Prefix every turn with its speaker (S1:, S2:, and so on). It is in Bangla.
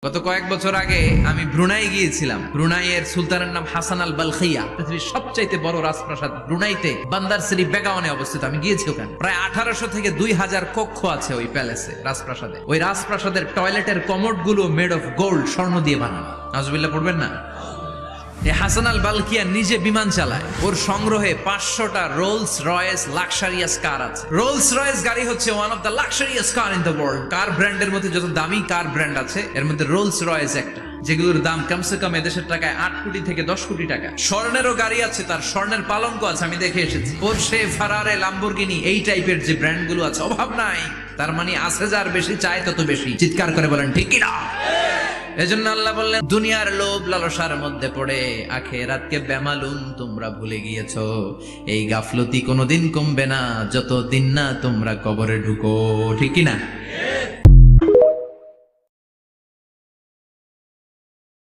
S1: গত কয়েক বছর আগে আমি ব্রুনাই গিয়েছিলাম। ব্রুনাইয়ের সুলতানের নাম হাসান আল বালখিয়া। পৃথিবীর সবচাইতে বড় রাজপ্রাসাদ ব্রুনাইতে বান্দার সিরি বেগাওয়ানে অবস্থিত। আমি গিয়েছি ওখানে। প্রায় 1800 থেকে 2000 কক্ষ আছে ওই প্যালেসে, রাজপ্রাসাদে। ওই রাজপ্রাসাদের টয়লেটের কমোড গুলো মেড অফ গোল্ড, স্বর্ণ দিয়ে বানানো। নাউজুবিল্লাহ পড়বেন না। এই হাসান আল বালখিয়া নিজে বিমান চালায়। ওর সংগ্রহে 500টা রোলস রয়েস লাক্সারিয়াস কার আছে। রোলস রয়েস গাড়ি হচ্ছে one of the luxurious car in the world. Car ব্র্যান্ডের মধ্যে যত দামি কার ব্র্যান্ড আছে এর মধ্যে রোলস রয়েস একটা, যেগুলোর দাম কমসে কম এদেশের টাকায় 8 কোটি থেকে 10 কোটি টাকা। স্বর্ণেরও গাড়ি আছে, তার স্বর্ণের পালঙ্ক আছে, আমি দেখে এসেছি। পোরশে, ফারারে, লাম্বরগিনি, এই টাইপের যে ব্র্যান্ড গুলো আছে, অভাব নাই। তার মানে আছে, যার বেশি চায় তত বেশি। চিৎকার করে বলেন ঠিক কিনা? এজন্য আল্লাহ বললেন, দুনিয়ার লোভ লালসার মধ্যে পড়ে আখিরাতকে বেমালুম তোমরা ভুলে গিয়েছো। এই গাফলতি কোনোদিন কমবে না যতদিন না তোমরা কবরে ঢুকো। ঠিক কিনা?